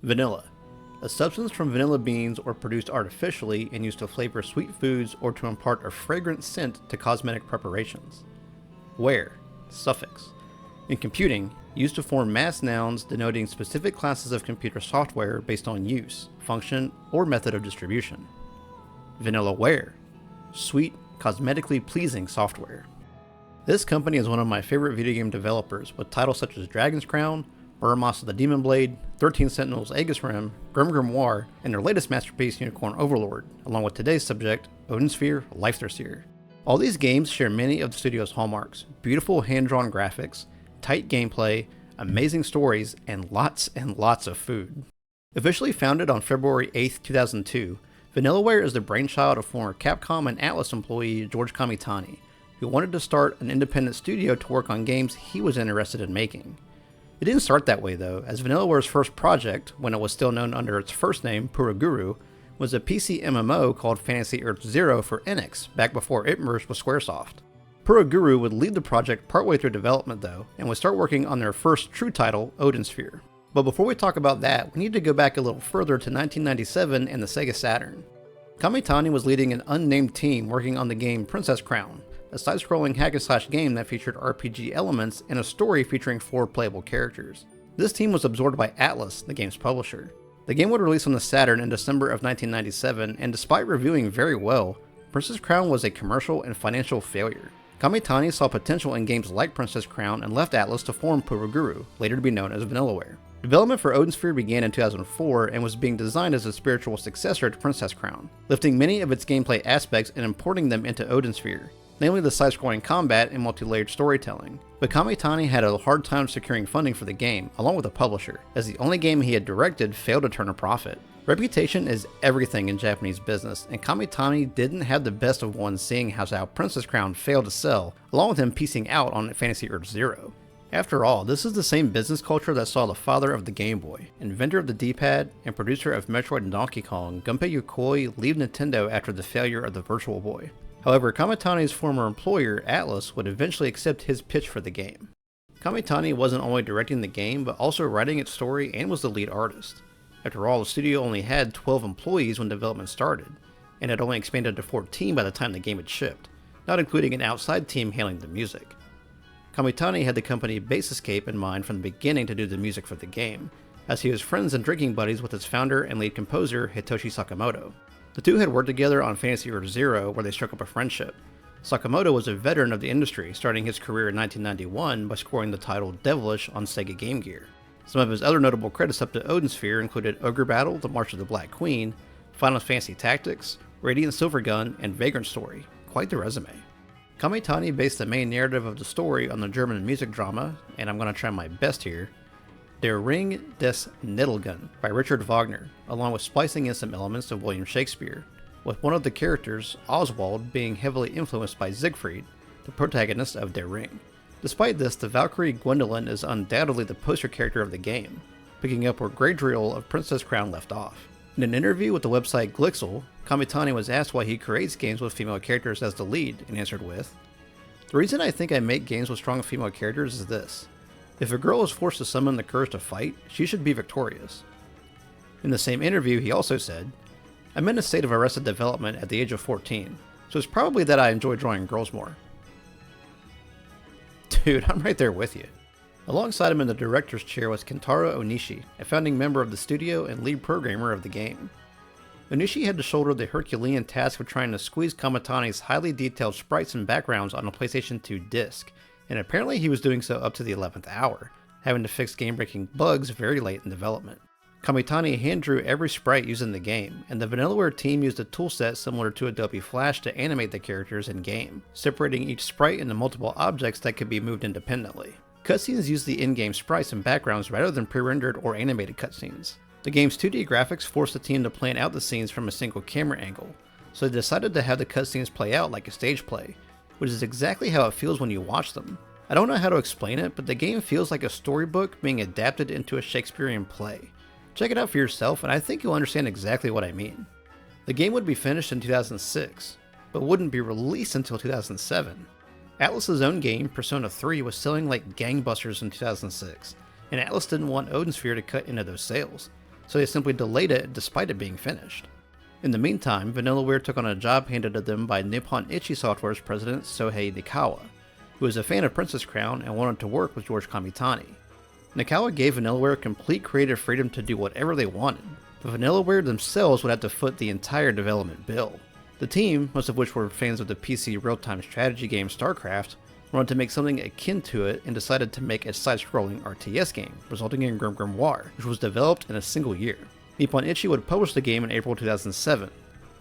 Vanilla, a substance from vanilla beans or produced artificially and used to flavor sweet foods or to impart a fragrant scent to cosmetic preparations. Ware, suffix, in computing, used to form mass nouns denoting specific classes of computer software based on use, function, or method of distribution. VanillaWare, sweet, cosmetically pleasing software. This company is one of my favorite video game developers, with titles such as Dragon's Crown, Buramos of the Demon Blade, 13 Sentinels Aegis Rim, Grim Grimoire, and their latest masterpiece Unicorn Overlord, along with today's subject, Odin Sphere, Leifthrasir. All these games share many of the studio's hallmarks: beautiful hand-drawn graphics, tight gameplay, amazing stories, and lots of food. Officially founded on February 8, 2002, VanillaWare is the brainchild of former Capcom and Atlus employee George Kamitani, who wanted to start an independent studio to work on games he was interested in making. It didn't start that way though, as VanillaWare's first project, when it was still known under its first name, Puraguru, was a PC MMO called Fantasy Earth Zero for Enix, back before it merged with Squaresoft. Puraguru would lead the project partway through development though, and would start working on their first true title, Odin Sphere. But before we talk about that, we need to go back a little further to 1997 and the Sega Saturn. Kamitani was leading an unnamed team working on the game Princess Crown, a side-scrolling hack-and-slash game that featured RPG elements and a story featuring 4 playable characters. This team was absorbed by Atlus, the game's publisher. The game would release on the Saturn in December of 1997, and despite reviewing very well, Princess Crown was a commercial and financial failure. Kamitani saw potential in games like Princess Crown and left Atlus to form Puraguru, later to be known as VanillaWare. Development for Odin Sphere began in 2004 and was being designed as a spiritual successor to Princess Crown, lifting many of its gameplay aspects and importing them into Odin Sphere, namely the side-scrolling combat and multi-layered storytelling. But Kamitani had a hard time securing funding for the game, along with a publisher, as the only game he had directed failed to turn a profit. Reputation is everything in Japanese business, and Kamitani didn't have the best of ones seeing how Princess Crown failed to sell, along with him piecing out on Fantasy Earth Zero. After all, this is the same business culture that saw the father of the Game Boy, inventor of the D-pad, and producer of Metroid and Donkey Kong, Gunpei Yokoi, leave Nintendo after the failure of the Virtual Boy. However, Kamitani's former employer, Atlus, would eventually accept his pitch for the game. Kamitani wasn't only directing the game, but also writing its story and was the lead artist. After all, the studio only had 12 employees when development started, and had only expanded to 14 by the time the game had shipped, not including an outside team handling the music. Kamitani had the company Base Escape in mind from the beginning to do the music for the game, as he was friends and drinking buddies with its founder and lead composer Hitoshi Sakamoto. The two had worked together on Fantasy Earth Zero, where they struck up a friendship. Sakamoto was a veteran of the industry, starting his career in 1991 by scoring the title Devilish on Sega Game Gear. Some of his other notable credits up to Odin Sphere included Ogre Battle, The March of the Black Queen, Final Fantasy Tactics, Radiant Silvergun, and Vagrant Story. Quite the resume. Kamitani based the main narrative of the story on the German music drama, and I'm going to try my best here, Der Ring des Nibelungen by Richard Wagner, along with splicing in some elements of William Shakespeare, with one of the characters, Oswald, being heavily influenced by Siegfried, the protagonist of Der Ring. Despite this, the Valkyrie Gwendolyn is undoubtedly the poster character of the game, picking up where Galadriel of Princess Crown left off. In an interview with the website Glixel, Kamitani was asked why he creates games with female characters as the lead, and answered with, "The reason I think I make games with strong female characters is this. If a girl is forced to summon the courage to fight, she should be victorious." In the same interview, he also said, "I'm in a state of arrested development at the age of 14, so it's probably that I enjoy drawing girls more." Dude, I'm right there with you. Alongside him in the director's chair was Kentaro Onishi, a founding member of the studio and lead programmer of the game. Onishi had to shoulder the Herculean task of trying to squeeze Kamitani's highly detailed sprites and backgrounds on a PlayStation 2 disc, and apparently he was doing so up to the 11th hour, having to fix game-breaking bugs very late in development. Kamitani hand-drew every sprite used in the game, and the VanillaWare team used a toolset similar to Adobe Flash to animate the characters in-game, separating each sprite into multiple objects that could be moved independently. Cutscenes use the in-game sprites and backgrounds rather than pre-rendered or animated cutscenes. The game's 2D graphics forced the team to plan out the scenes from a single camera angle, so they decided to have the cutscenes play out like a stage play, which is exactly how it feels when you watch them. I don't know how to explain it, but the game feels like a storybook being adapted into a Shakespearean play. Check it out for yourself, and I think you'll understand exactly what I mean. The game would be finished in 2006, but wouldn't be released until 2007. Atlus's own game, Persona 3, was selling like gangbusters in 2006, and Atlus didn't want Odin Sphere to cut into those sales, so they simply delayed it despite it being finished. In the meantime, VanillaWare took on a job handed to them by Nippon Ichi Software's president Sohei Nikawa, who was a fan of Princess Crown and wanted to work with George Kamitani. Nikawa gave VanillaWare complete creative freedom to do whatever they wanted, but VanillaWare themselves would have to foot the entire development bill. The team, most of which were fans of the PC real-time strategy game StarCraft, wanted to make something akin to it and decided to make a side-scrolling RTS game, resulting in Grimoire, which was developed in a single year. Nippon Ichi would publish the game in April 2007,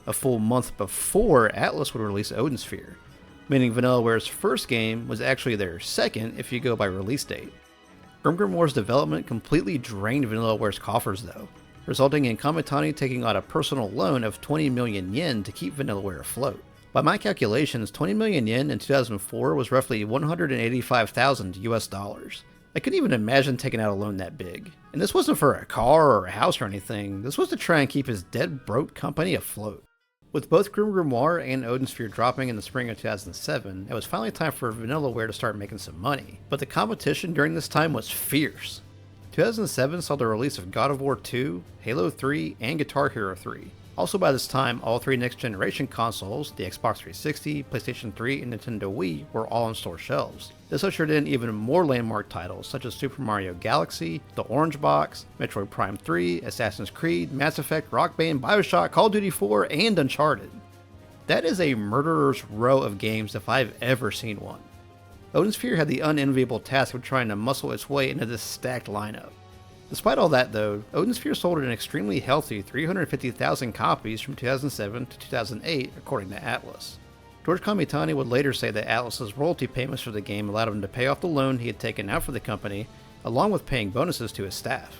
a full month before Atlus would release Odin Sphere, meaning VanillaWare's first game was actually their second if you go by release date. Grimoire's development completely drained VanillaWare's coffers though, resulting in Kamitani taking out a personal loan of 20 million yen to keep VanillaWare afloat. By my calculations, 20 million yen in 2004 was roughly 185,000 US dollars. I couldn't even imagine taking out a loan that big. And this wasn't for a car or a house or anything, this was to try and keep his dead broke company afloat. With both Grimoire and Odin Sphere dropping in the spring of 2007, it was finally time for VanillaWare to start making some money, but the competition during this time was fierce. 2007 saw the release of God of War 2, Halo 3, and Guitar Hero 3. Also by this time, all three next-generation consoles, the Xbox 360, PlayStation 3, and Nintendo Wii, were all on store shelves. This ushered in even more landmark titles such as Super Mario Galaxy, The Orange Box, Metroid Prime 3, Assassin's Creed, Mass Effect, Rock Band, Bioshock, Call of Duty 4, and Uncharted. That is a murderer's row of games if I've ever seen one. Odin Sphere had the unenviable task of trying to muscle its way into this stacked lineup. Despite all that though, Odin Sphere sold an extremely healthy 350,000 copies from 2007 to 2008 according to Atlus. George Kamitani would later say that Atlus's royalty payments for the game allowed him to pay off the loan he had taken out for the company, along with paying bonuses to his staff.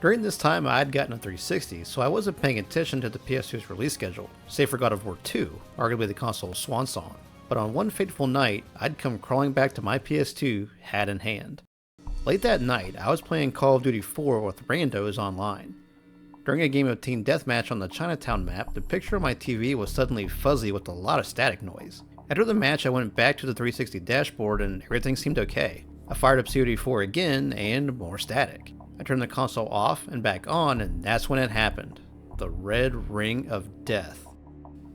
During this time I had gotten a 360, so I wasn't paying attention to the PS2's release schedule, save for God of War 2, arguably the console's swan song. But on one fateful night, I'd come crawling back to my PS2, hat in hand. Late that night, I was playing Call of Duty 4 with randos online. During a game of Team Deathmatch on the Chinatown map, the picture on my TV was suddenly fuzzy with a lot of static noise. After the match, I went back to the 360 dashboard and everything seemed okay. I fired up COD 4 again, and more static. I turned the console off and back on, and that's when it happened. The red ring of death.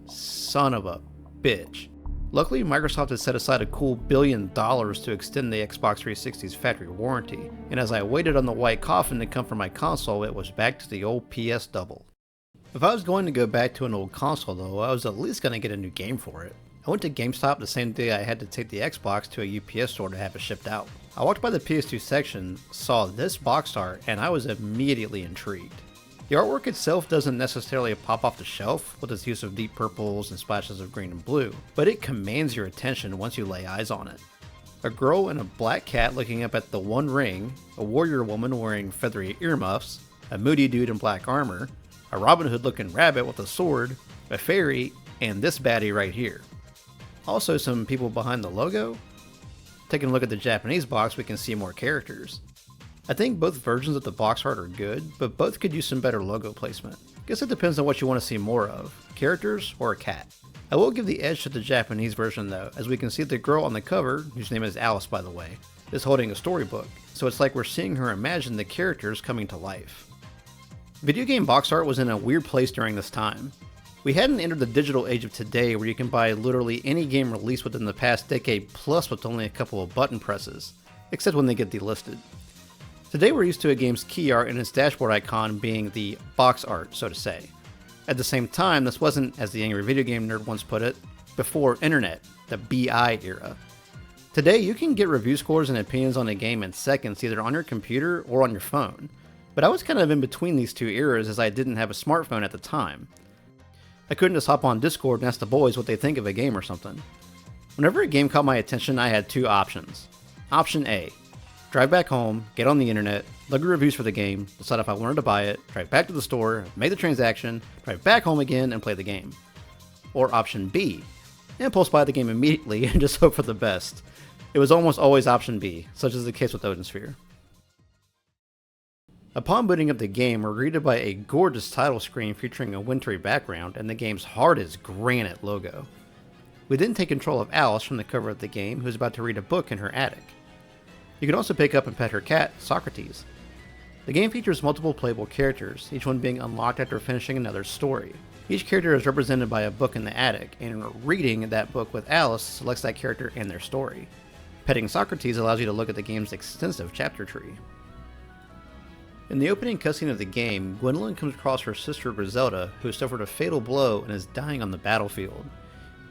Son of a bitch. Luckily, Microsoft had set aside a cool $1 billion to extend the Xbox 360's factory warranty, and as I waited on the white coffin to come for my console, it was back to the old PS double. If I was going to go back to an old console though, I was at least going to get a new game for it. I went to GameStop the same day I had to take the Xbox to a UPS store to have it shipped out. I walked by the PS2 section, saw this box art, and I was immediately intrigued. The artwork itself doesn't necessarily pop off the shelf with its use of deep purples and splashes of green and blue, but it commands your attention once you lay eyes on it. A girl and a black cat looking up at the One Ring, a warrior woman wearing feathery earmuffs, a moody dude in black armor, a Robin Hood looking rabbit with a sword, a fairy, and this baddie right here. Also some people behind the logo. Taking a look at the Japanese box, we can see more characters. I think both versions of the box art are good, but both could use some better logo placement. Guess it depends on what you want to see more of, characters or a cat. I will give the edge to the Japanese version though, as we can see the girl on the cover, whose name is Alice by the way, is holding a storybook, so it's like we're seeing her imagine the characters coming to life. Video game box art was in a weird place during this time. We hadn't entered the digital age of today where you can buy literally any game released within the past decade plus with only a couple of button presses, except when they get delisted. Today we're used to a game's key art and its dashboard icon being the box art, so to say. At the same time, this wasn't, as the angry video game nerd once put it, before internet, the BI era. Today you can get review scores and opinions on a game in seconds either on your computer or on your phone, but I was kind of in between these two eras as I didn't have a smartphone at the time. I couldn't just hop on Discord and ask the boys what they think of a game or something. Whenever a game caught my attention, I had two options. Option A. Drive back home, get on the internet, look at reviews for the game, decide if I wanted to buy it, drive back to the store, make the transaction, drive back home again, and play the game. Or option B, impulse buy the game immediately and just hope for the best. It was almost always option B, such as the case with Odin Sphere. Upon booting up the game, we're greeted by a gorgeous title screen featuring a wintry background and the game's hard as granite logo. We then take control of Alice from the cover of the game, who's about to read a book in her attic. You can also pick up and pet her cat, Socrates. The game features multiple playable characters, each one being unlocked after finishing another story. Each character is represented by a book in the attic, and reading that book with Alice selects that character and their story. Petting Socrates allows you to look at the game's extensive chapter tree. In the opening cutscene of the game, Gwendolyn comes across her sister Griselda, who suffered a fatal blow and is dying on the battlefield,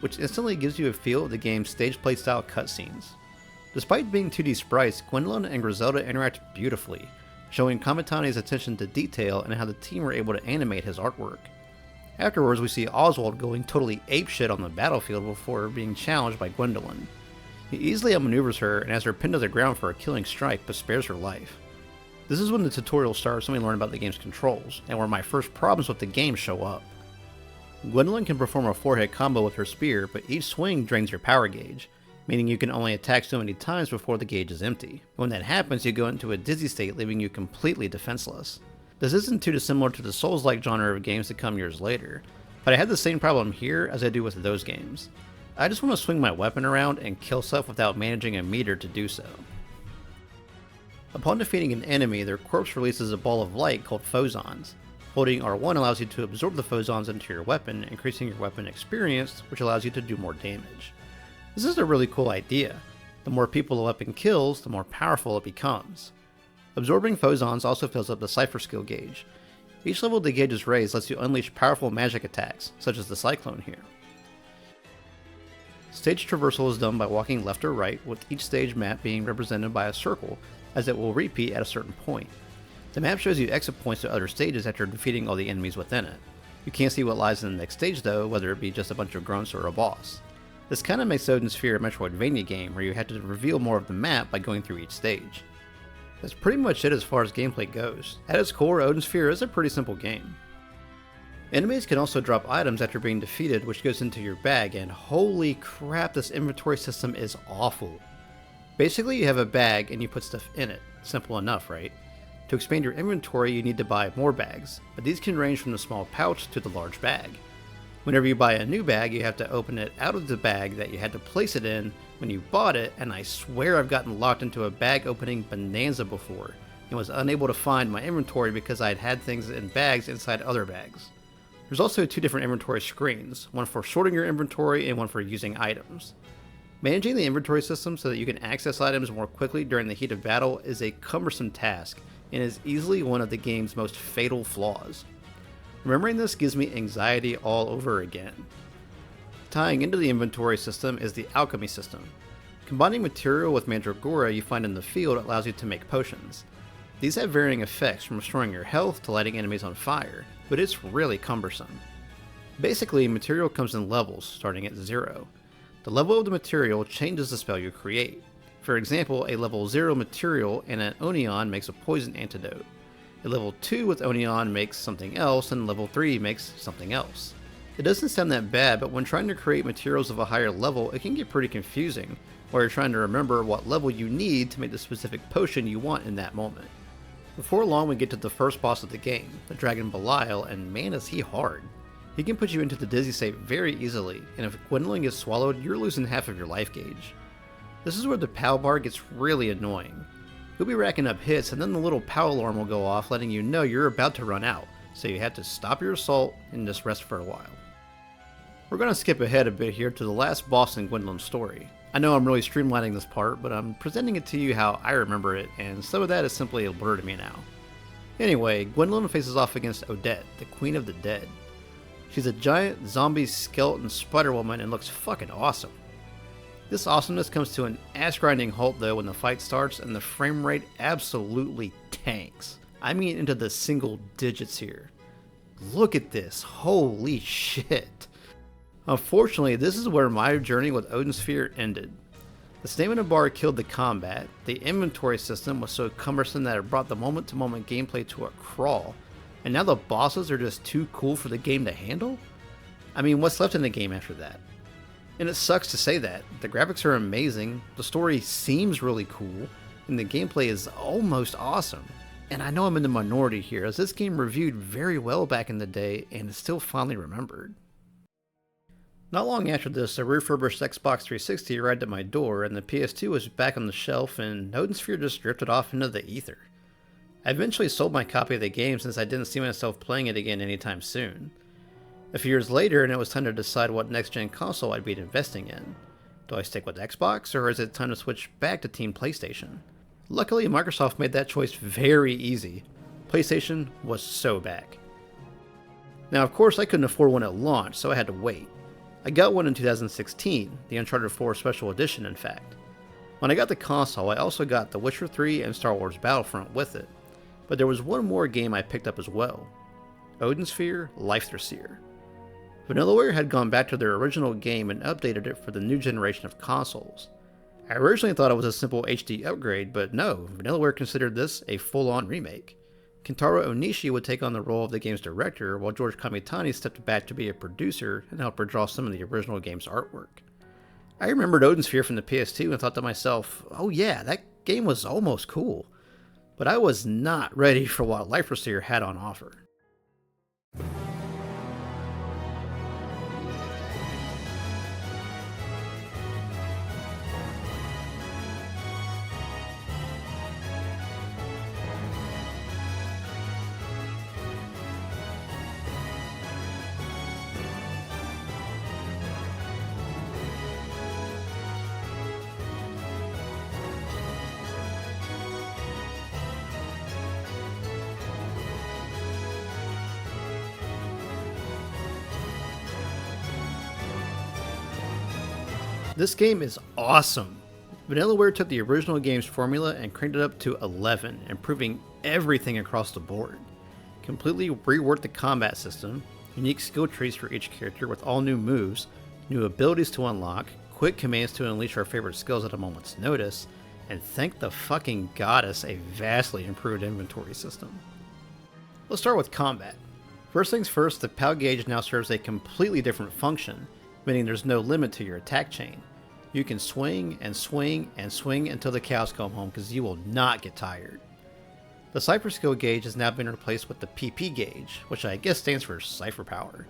which instantly gives you a feel of the game's stage play style cutscenes. Despite being 2D sprites, Gwendolyn and Griselda interact beautifully, showing Kamitani's attention to detail and how the team were able to animate his artwork. Afterwards, we see Oswald going totally apeshit on the battlefield before being challenged by Gwendolyn. He easily outmaneuvers her and has her pinned to the ground for a killing strike, but spares her life. This is when the tutorial starts and we learn about the game's controls, and where my first problems with the game show up. Gwendolyn can perform a 4-hit combo with her spear, but each swing drains your power gauge, meaning you can only attack so many times before the gauge is empty. When that happens, you go into a dizzy state, leaving you completely defenseless. This isn't too dissimilar to the Souls-like genre of games that come years later, but I had the same problem here as I do with those games. I just want to swing my weapon around and kill stuff without managing a meter to do so. Upon defeating an enemy, their corpse releases a ball of light called phosons. Holding R1 allows you to absorb the phosons into your weapon, increasing your weapon experience, which allows you to do more damage. This is a really cool idea. The more people a weapon kills, the more powerful it becomes. Absorbing phosons also fills up the Cypher skill gauge. Each level the gauge is raised lets you unleash powerful magic attacks, such as the Cyclone here. Stage traversal is done by walking left or right, with each stage map being represented by a circle, as it will repeat at a certain point. The map shows you exit points to other stages after defeating all the enemies within it. You can't see what lies in the next stage though, whether it be just a bunch of grunts or a boss. This kinda makes Odin Sphere a Metroidvania game, where you have to reveal more of the map by going through each stage. That's pretty much it as far as gameplay goes. At its core, Odin Sphere is a pretty simple game. Enemies can also drop items after being defeated, which goes into your bag, and holy crap, this inventory system is awful. Basically, you have a bag and you put stuff in it. Simple enough, right? To expand your inventory, you need to buy more bags, but these can range from the small pouch to the large bag. Whenever you buy a new bag, you have to open it out of the bag that you had to place it in when you bought it, and I swear I've gotten locked into a bag opening bonanza before, and was unable to find my inventory because I had things in bags inside other bags. There's also 2 different inventory screens, one for sorting your inventory and one for using items. Managing the inventory system so that you can access items more quickly during the heat of battle is a cumbersome task, and is easily one of the game's most fatal flaws. Remembering this gives me anxiety all over again. Tying into the inventory system is the Alchemy system. Combining material with Mandragora you find in the field allows you to make potions. These have varying effects, from restoring your health to lighting enemies on fire, but it's really cumbersome. Basically, material comes in levels, starting at 0. The level of the material changes the spell you create. For example, a level 0 material and an Onion makes a poison antidote. A level 2 with Onion makes something else, and level 3 makes something else. It doesn't sound that bad, but when trying to create materials of a higher level, it can get pretty confusing, while you're trying to remember what level you need to make the specific potion you want in that moment. Before long we get to the first boss of the game, the dragon Belial, and man is he hard. He can put you into the dizzy state very easily, and if Gwendolyn gets swallowed, you're losing half of your life gauge. This is where the POW bar gets really annoying. You'll be racking up hits, and then the little POW alarm will go off letting you know you're about to run out, so you have to stop your assault and just rest for a while. We're going to skip ahead a bit here to the last boss in Gwendolyn's story. I know I'm really streamlining this part, but I'm presenting it to you how I remember it, and some of that is simply a blur to me now. Anyway, Gwendolyn faces off against Odette, the Queen of the Dead. She's a giant zombie skeleton spider woman and looks fucking awesome. This awesomeness comes to an ass-grinding halt though when the fight starts, and the frame rate absolutely tanks. I mean into the single digits here. Look at this, holy shit. Unfortunately, this is where my journey with Odin Sphere ended. The stamina bar killed the combat, the inventory system was so cumbersome that it brought the moment-to-moment gameplay to a crawl, and now the bosses are just too cool for the game to handle? I mean, what's left in the game after that? And it sucks to say that. The graphics are amazing, the story seems really cool, and the gameplay is almost awesome. And I know I'm in the minority here, as this game reviewed very well back in the day and is still fondly remembered. Not long after this, a refurbished Xbox 360 arrived at my door, and the PS2 was back on the shelf, and Odin Sphere just drifted off into the ether. I eventually sold my copy of the game since I didn't see myself playing it again anytime soon. A few years later, and it was time to decide what next-gen console I'd be investing in. Do I stick with Xbox, or is it time to switch back to Team PlayStation? Luckily, Microsoft made that choice very easy. PlayStation was so back. Now, of course, I couldn't afford one at launch, so I had to wait. I got one in 2016, the Uncharted 4 Special Edition in fact. When I got the console, I also got The Witcher 3 and Star Wars Battlefront with it. But there was one more game I picked up as well. Odin's Sphere Leifthrasir. VanillaWare had gone back to their original game and updated it for the new generation of consoles. I originally thought it was a simple HD upgrade, but no, VanillaWare considered this a full-on remake. Kentaro Onishi would take on the role of the game's director, while George Kamitani stepped back to be a producer and help redraw some of the original game's artwork. I remembered Odin's Sphere from the PS2 and thought to myself, oh yeah, that game was almost cool. But I was not ready for what Leifthrasir had on offer. This game is awesome. VanillaWare took the original game's formula and cranked it up to 11, improving everything across the board. Completely reworked the combat system, unique skill trees for each character with all new moves, new abilities to unlock, quick commands to unleash our favorite skills at a moment's notice, and thank the fucking goddess, a vastly improved inventory system. Let's start with combat. First things first, the POW gauge now serves a completely different function, meaning there's no limit to your attack chain. You can swing and swing and swing until the cows come home because you will not get tired. The Cypher skill gauge has now been replaced with the PP gauge, which I guess stands for Cypher Power.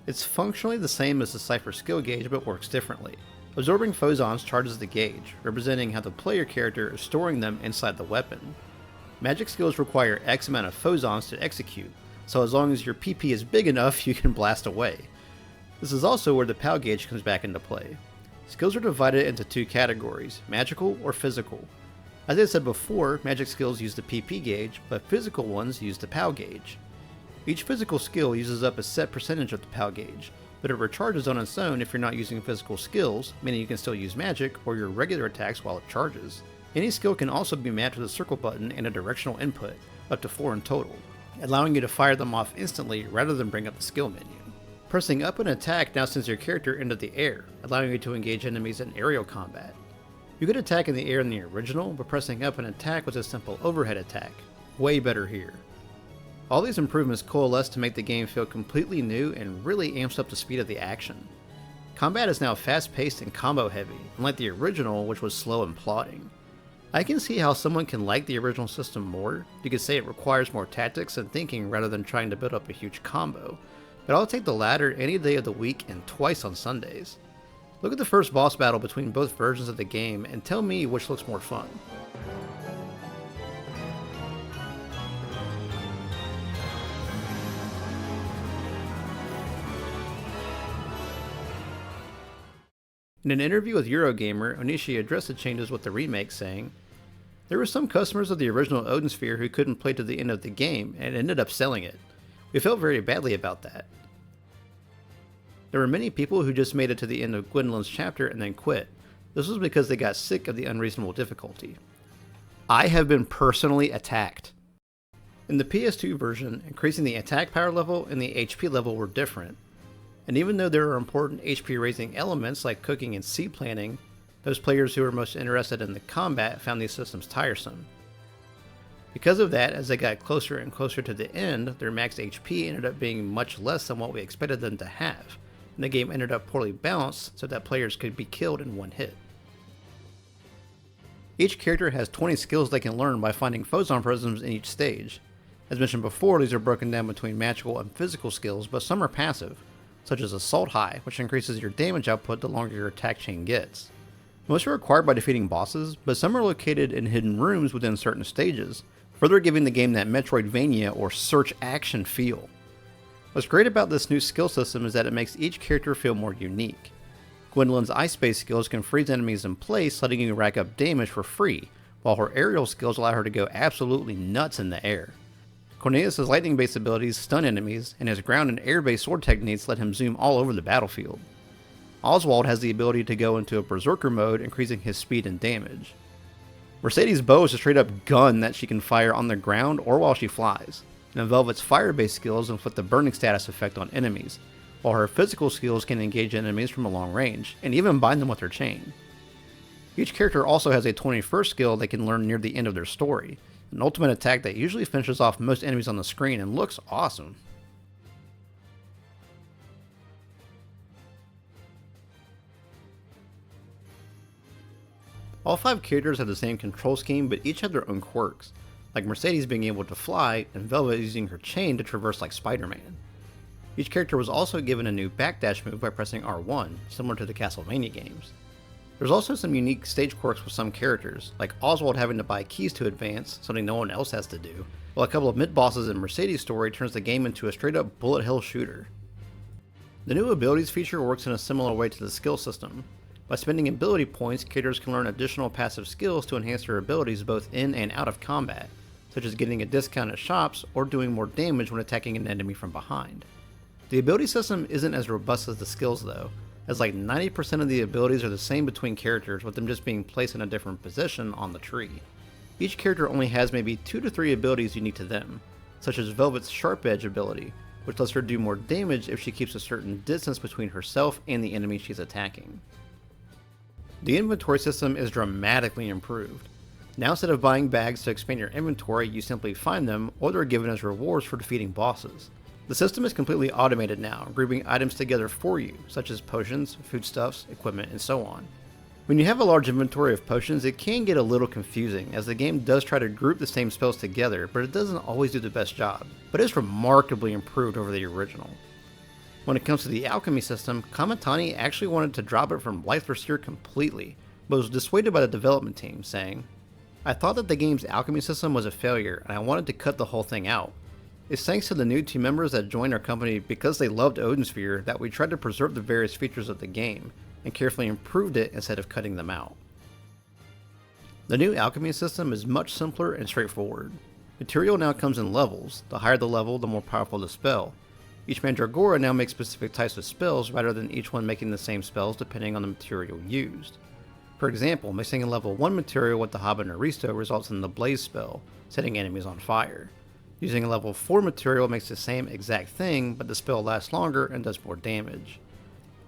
It's functionally the same as the Cypher skill gauge but works differently. Absorbing phosons charges the gauge, representing how the player character is storing them inside the weapon. Magic skills require X amount of phosons to execute, so as long as your PP is big enough you can blast away. This is also where the POW gauge comes back into play. Skills are divided into two categories, magical or physical. As I said before, magic skills use the PP gauge, but physical ones use the POW gauge. Each physical skill uses up a set percentage of the POW gauge, but it recharges on its own if you're not using physical skills, meaning you can still use magic or your regular attacks while it charges. Any skill can also be mapped with a circle button and a directional input, up to 4 in total, allowing you to fire them off instantly rather than bring up the skill menu. Pressing up an attack now sends your character into the air, allowing you to engage enemies in aerial combat. You could attack in the air in the original, but pressing up an attack was a simple overhead attack. Way better here. All these improvements coalesce to make the game feel completely new and really amps up the speed of the action. Combat is now fast-paced and combo-heavy, unlike the original, which was slow and plodding. I can see how someone can like the original system more. You could say it requires more tactics and thinking rather than trying to build up a huge combo. But I'll take the latter any day of the week and twice on Sundays. Look at the first boss battle between both versions of the game and tell me which looks more fun. In an interview with Eurogamer, Onishi addressed the changes with the remake, saying, "There were some customers of the original Odin Sphere who couldn't play to the end of the game and ended up selling it. We felt very badly about that. There were many people who just made it to the end of Gwendolyn's chapter and then quit. This was because they got sick of the unreasonable difficulty. I have been personally attacked." In the PS2 version, increasing the attack power level and the HP level were different. And even though there are important HP raising elements like cooking and seed planting, those players who were most interested in the combat found these systems tiresome. Because of that, as they got closer and closer to the end, their max HP ended up being much less than what we expected them to have, and the game ended up poorly balanced so that players could be killed in one hit. Each character has 20 skills they can learn by finding Photon prisms in each stage. As mentioned before, these are broken down between magical and physical skills, but some are passive, such as Assault High, which increases your damage output the longer your attack chain gets. Most are acquired by defeating bosses, but some are located in hidden rooms within certain stages, further giving the game that Metroidvania or search action feel. What's great about this new skill system is that it makes each character feel more unique. Gwendolyn's ice-based skills can freeze enemies in place, letting you rack up damage for free, while her aerial skills allow her to go absolutely nuts in the air. Cornelius' lightning-based abilities stun enemies, and his ground and air-based sword techniques let him zoom all over the battlefield. Oswald has the ability to go into a berserker mode, increasing his speed and damage. Mercedes' bow is a straight-up gun that she can fire on the ground or while she flies, and Velvet's fire-based skills inflict the burning status effect on enemies, while her physical skills can engage enemies from a long range, and even bind them with her chain. Each character also has a 21st skill they can learn near the end of their story, an ultimate attack that usually finishes off most enemies on the screen and looks awesome. All 5 characters have the same control scheme, but each have their own quirks, like Mercedes being able to fly and Velvet using her chain to traverse like Spider-Man. Each character was also given a new backdash move by pressing R1, similar to the Castlevania games. There's also some unique stage quirks with some characters, like Oswald having to buy keys to advance, something no one else has to do, while a couple of mid-bosses in Mercedes' story turns the game into a straight-up bullet hell shooter. The new abilities feature works in a similar way to the skill system. By spending ability points, characters can learn additional passive skills to enhance their abilities both in and out of combat, such as getting a discount at shops or doing more damage when attacking an enemy from behind. The ability system isn't as robust as the skills though, as like 90% of the abilities are the same between characters, with them just being placed in a different position on the tree. Each character only has maybe 2 to 3 abilities unique to them, such as Velvet's Sharp Edge ability, which lets her do more damage if she keeps a certain distance between herself and the enemy she's attacking. The inventory system is dramatically improved. Now instead of buying bags to expand your inventory, you simply find them, or they're given as rewards for defeating bosses. The system is completely automated now, grouping items together for you, such as potions, foodstuffs, equipment, and so on. When you have a large inventory of potions, it can get a little confusing, as the game does try to group the same spells together, but it doesn't always do the best job, but it's remarkably improved over the original. When it comes to the alchemy system, Kamitani actually wanted to drop it from Leifthrasir completely, but was dissuaded by the development team, saying, "I thought that the game's alchemy system was a failure, and I wanted to cut the whole thing out. It's thanks to the new team members that joined our company because they loved Odin's Sphere that we tried to preserve the various features of the game, and carefully improved it instead of cutting them out." The new alchemy system is much simpler and straightforward. Material now comes in levels. The higher the level, the more powerful the spell. Each Mandragora now makes specific types of spells rather than each one making the same spells depending on the material used. For example, mixing a level 1 material with the Habaneristo results in the Blaze spell, setting enemies on fire. Using a level 4 material makes the same exact thing, but the spell lasts longer and does more damage.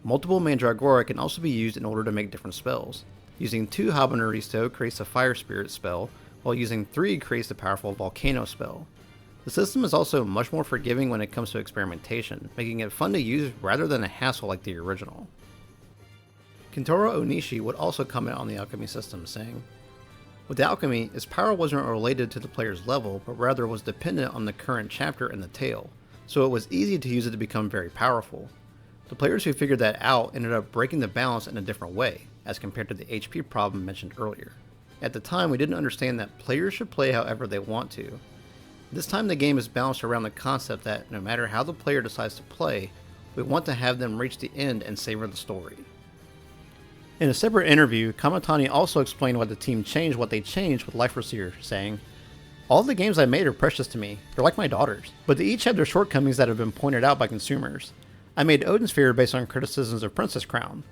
Multiple Mandragora can also be used in order to make different spells. Using 2 Habaneristo creates a Fire Spirit spell, while using 3 creates the powerful Volcano spell. The system is also much more forgiving when it comes to experimentation, making it fun to use rather than a hassle like the original. Kentaro Onishi would also comment on the alchemy system, saying, "With alchemy, its power wasn't related to the player's level, but rather was dependent on the current chapter in the tale, so it was easy to use it to become very powerful. The players who figured that out ended up breaking the balance in a different way, as compared to the HP problem mentioned earlier. At the time, we didn't understand that players should play however they want to. This time the game is balanced around the concept that no matter how the player decides to play, we want to have them reach the end and savor the story." In a separate interview, Kamitani also explained why the team changed what they changed with Leifthrasir, saying, "All the games I made are precious to me. They're like my daughters. But they each have their shortcomings that have been pointed out by consumers. I made Odin Sphere based on criticisms of Princess Crown.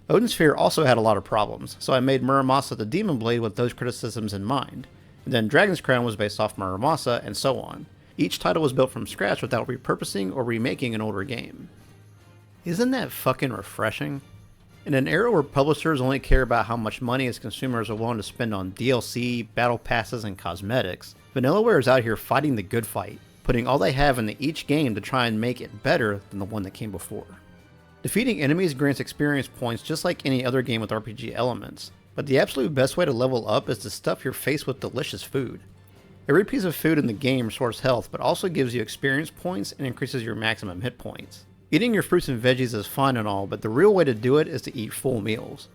Odin Sphere also had a lot of problems, so I made Muramasa the Demon Blade with those criticisms in mind. And then Dragon's Crown was based off Muramasa, and so on. Each title was built from scratch without repurposing or remaking an older game." Isn't that fucking refreshing? In an era where publishers only care about how much money its consumers are willing to spend on DLC, battle passes, and cosmetics, VanillaWare is out here fighting the good fight, putting all they have into each game to try and make it better than the one that came before. Defeating enemies grants experience points just like any other game with RPG elements, but the absolute best way to level up is to stuff your face with delicious food. Every piece of food in the game restores health, but also gives you experience points and increases your maximum hit points. Eating your fruits and veggies is fine and all, but the real way to do it is to eat full meals.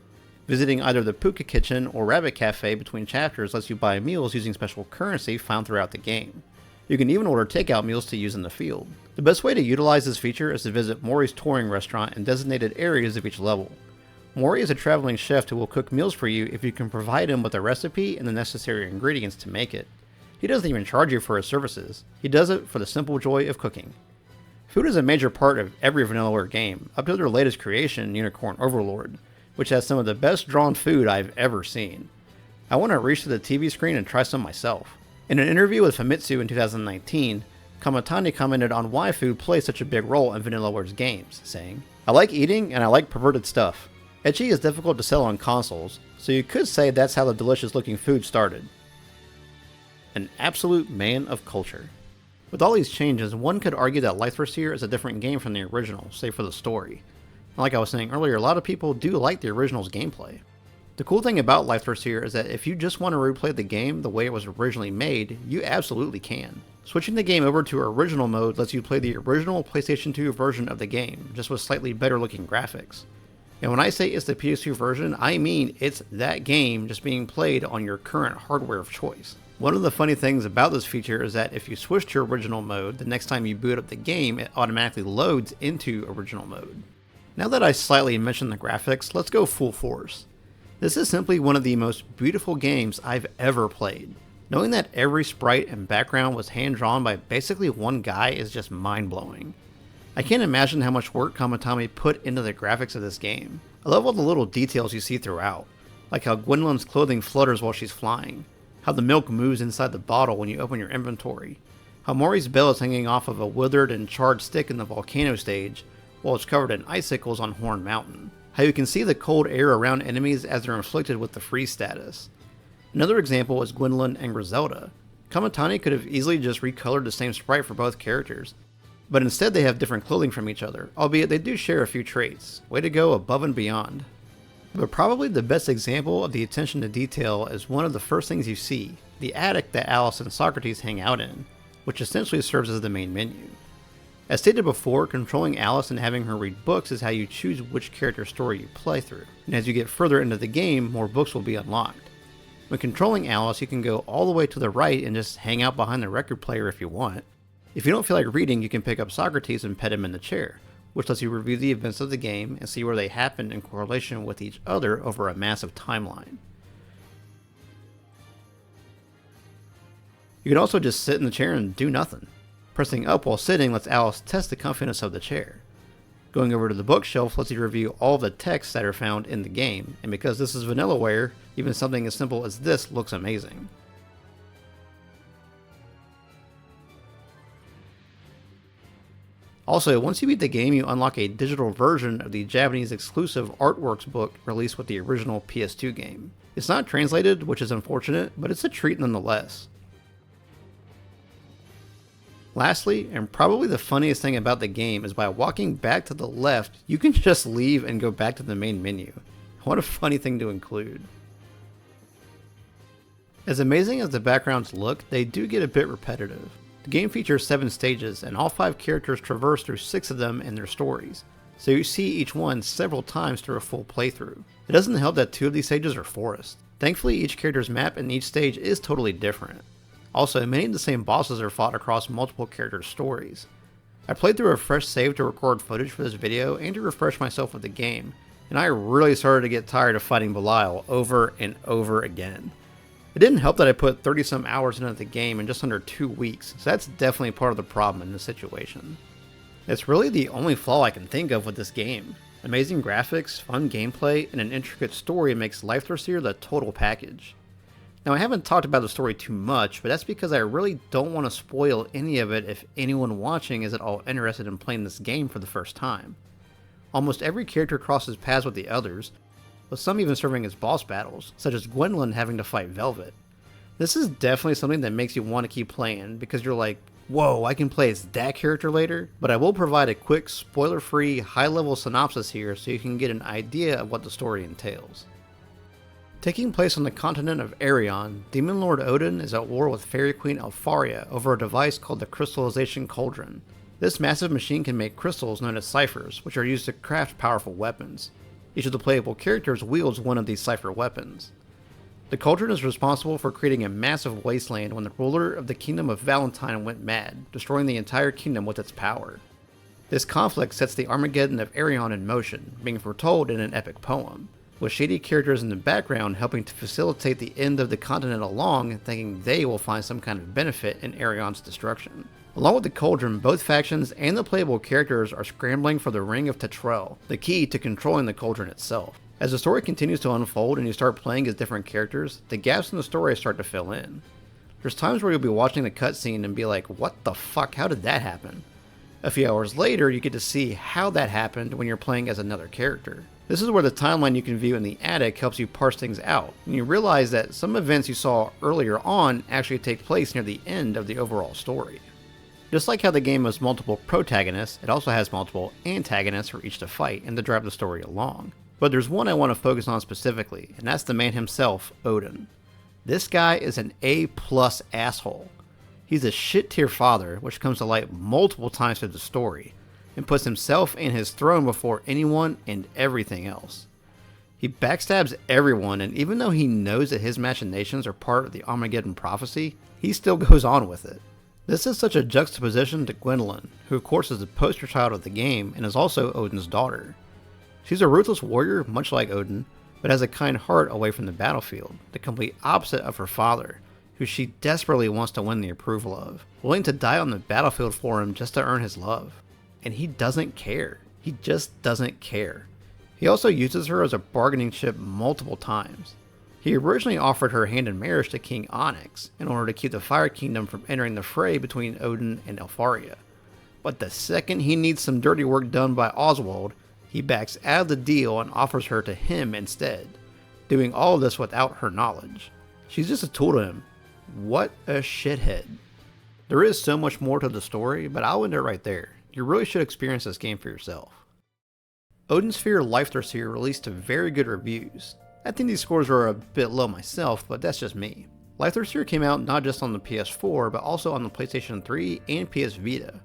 Visiting either the Puka Kitchen or Rabbit Cafe between chapters lets you buy meals using special currency found throughout the game. You can even order takeout meals to use in the field. The best way to utilize this feature is to visit Mori's touring restaurant in designated areas of each level. Mori is a traveling chef who will cook meals for you if you can provide him with a recipe and the necessary ingredients to make it. He doesn't even charge you for his services. He does it for the simple joy of cooking. Food is a major part of every VanillaWare game, up to their latest creation, Unicorn Overlord, which has some of the best drawn food I've ever seen. I want to reach to the TV screen and try some myself. In an interview with Famitsu in 2019, Kamitani commented on why food plays such a big role in VanillaWare's games, saying, "I like eating and I like perverted stuff. Ecchi is difficult to sell on consoles, so you could say that's how the delicious looking food started." An absolute man of culture. With all these changes, one could argue that Leifthrasir is a different game from the original, save for the story. Like I was saying earlier, a lot of people do like the original's gameplay. The cool thing about Leifthrasir is that if you just want to replay the game the way it was originally made, you absolutely can. Switching the game over to original mode lets you play the original PlayStation 2 version of the game, just with slightly better looking graphics. And when I say it's the PS2 version, I mean it's that game just being played on your current hardware of choice. One of the funny things about this feature is that if you switch to original mode, the next time you boot up the game, it automatically loads into original mode. Now that I slightly mentioned the graphics, let's go full force. This is simply one of the most beautiful games I've ever played. Knowing that every sprite and background was hand-drawn by basically one guy is just mind-blowing. I can't imagine how much work Kamitani put into the graphics of this game. I love all the little details you see throughout, like how Gwendolyn's clothing flutters while she's flying, how the milk moves inside the bottle when you open your inventory, how Mori's bell is hanging off of a withered and charred stick in the volcano stage, while it's covered in icicles on Horn Mountain. How you can see the cold air around enemies as they're inflicted with the freeze status. Another example is Gwendolyn and Griselda. Kamitani could have easily just recolored the same sprite for both characters, but instead they have different clothing from each other, albeit they do share a few traits. Way to go above and beyond. But probably the best example of the attention to detail is one of the first things you see, the attic that Alice and Socrates hang out in, which essentially serves as the main menu. As stated before, controlling Alice and having her read books is how you choose which character story you play through, and as you get further into the game, more books will be unlocked. When controlling Alice, you can go all the way to the right and just hang out behind the record player if you want. If you don't feel like reading, you can pick up Socrates and pet him in the chair, which lets you review the events of the game and see where they happen in correlation with each other over a massive timeline. You can also just sit in the chair and do nothing. Pressing up while sitting lets Alice test the comfiness of the chair. Going over to the bookshelf lets you review all the texts that are found in the game, and because this is VanillaWare, even something as simple as this looks amazing. Also, once you beat the game, you unlock a digital version of the Japanese exclusive Artworks book released with the original PS2 game. It's not translated, which is unfortunate, but it's a treat nonetheless. Lastly, and probably the funniest thing about the game, is by walking back to the left, you can just leave and go back to the main menu. What a funny thing to include. As amazing as the backgrounds look, they do get a bit repetitive. The game features 7 stages, and all 5 characters traverse through 6 of them in their stories, so you see each one several times through a full playthrough. It doesn't help that 2 of these stages are forests. Thankfully, each character's map in each stage is totally different. Also, many of the same bosses are fought across multiple characters' stories. I played through a fresh save to record footage for this video and to refresh myself with the game, and I really started to get tired of fighting Belial over and over again. It didn't help that I put 30 some hours into the game in just under 2 weeks, so that's definitely part of the problem in this situation. It's really the only flaw I can think of with this game. Amazing graphics, fun gameplay, and an intricate story makes Leifthrasir the total package. Now, I haven't talked about the story too much, but that's because I really don't want to spoil any of it if anyone watching is at all interested in playing this game for the first time. Almost every character crosses paths with the others, with some even serving as boss battles, such as Gwendolyn having to fight Velvet. This is definitely something that makes you want to keep playing, because you're like, whoa, I can play as that character later? But I will provide a quick, spoiler-free, high-level synopsis here so you can get an idea of what the story entails. Taking place on the continent of Arion, Demon Lord Odin is at war with Fairy Queen Alfaria over a device called the Crystallization Cauldron. This massive machine can make crystals known as ciphers, which are used to craft powerful weapons. Each of the playable characters wields one of these cipher weapons. The cauldron is responsible for creating a massive wasteland when the ruler of the kingdom of Valentine went mad, destroying the entire kingdom with its power. This conflict sets the Armageddon of Arion in motion, being foretold in an epic poem, with shady characters in the background helping to facilitate the end of the continent along, thinking they will find some kind of benefit in Arion's destruction. Along with the cauldron, both factions and the playable characters are scrambling for the Ring of Tetrel, the key to controlling the cauldron itself. As the story continues to unfold and you start playing as different characters, the gaps in the story start to fill in. There's times where you'll be watching the cutscene and be like, what the fuck, how did that happen? A few hours later, you get to see how that happened when you're playing as another character. This is where the timeline you can view in the attic helps you parse things out, and you realize that some events you saw earlier on actually take place near the end of the overall story. Just like how the game has multiple protagonists, it also has multiple antagonists for each to fight and to drive the story along. But there's one I want to focus on specifically, and that's the man himself, Odin. This guy is an A+ asshole. He's a shit tier father, which comes to light multiple times through the story, and puts himself and his throne before anyone and everything else. He backstabs everyone, and even though he knows that his machinations are part of the Armageddon prophecy, he still goes on with it. This is such a juxtaposition to Gwendolyn, who of course is the poster child of the game and is also Odin's daughter. She's a ruthless warrior, much like Odin, but has a kind heart away from the battlefield, the complete opposite of her father, who she desperately wants to win the approval of, willing to die on the battlefield for him just to earn his love. And he doesn't care. He just doesn't care. He also uses her as a bargaining chip multiple times. He originally offered her hand in marriage to King Onyx in order to keep the Fire Kingdom from entering the fray between Odin and Leifthrasir. But the second he needs some dirty work done by Oswald, he backs out of the deal and offers her to him instead, doing all of this without her knowledge. She's just a tool to him. What a shithead. There is so much more to the story, but I'll end it right there. You really should experience this game for yourself. Odin's Sphere Leifthrasir released to very good reviews. I think these scores are a bit low myself, but that's just me. Leifthrasir came out not just on the PS4, but also on the PlayStation 3 and PS Vita.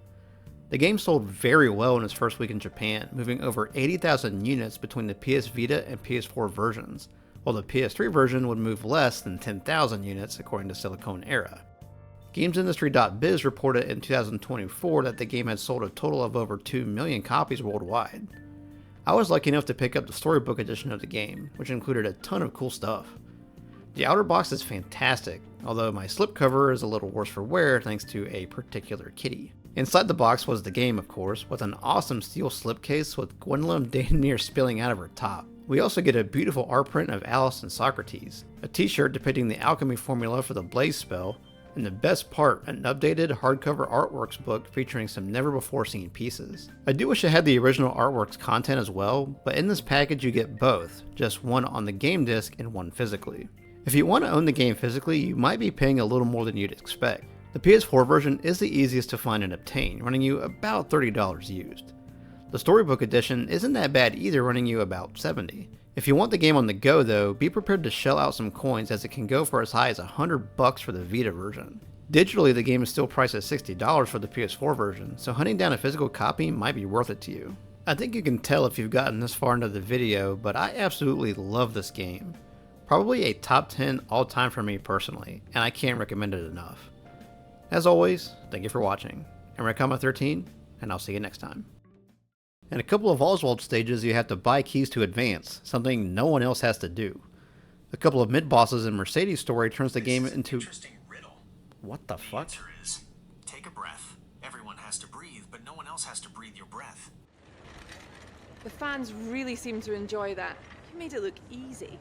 The game sold very well in its first week in Japan, moving over 80,000 units between the PS Vita and PS4 versions, while the PS3 version would move less than 10,000 units according to Silicon Era. GamesIndustry.biz reported in 2024 that the game had sold a total of over 2 million copies worldwide. I was lucky enough to pick up the storybook edition of the game, which included a ton of cool stuff. The outer box is fantastic, although my slipcover is a little worse for wear thanks to a particular kitty. Inside the box was the game, of course, with an awesome steel slipcase with Gwendolyn damn near spilling out of her top. We also get a beautiful art print of Alice and Socrates, a t-shirt depicting the alchemy formula for the Blaze spell, and the best part, an updated hardcover artworks book featuring some never before seen pieces. I do wish I had the original artworks content as well, but in this package you get both, just one on the game disc and one physically. If you want to own the game physically, you might be paying a little more than you'd expect. The PS4 version is the easiest to find and obtain, running you about $30 used. The Storybook Edition isn't that bad either, running you about $70. If you want the game on the go though, be prepared to shell out some coins as it can go for as high as $100 for the Vita version. Digitally, the game is still priced at $60 for the PS4 version, so hunting down a physical copy might be worth it to you. I think you can tell if you've gotten this far into the video, but I absolutely love this game. Probably a top 10 all time for me personally, and I can't recommend it enough. As always, thank you for watching. I'm RedCometXIII, and I'll see you next time. In a couple of Oswald stages, you have to buy keys to advance, something no one else has to do. A couple of mid-bosses in Mercedes' story turns the game into... Interesting riddle. What the fuck? The answer is, take a breath. Everyone has to breathe, but no one else has to breathe your breath. The fans really seem to enjoy that. You made it look easy.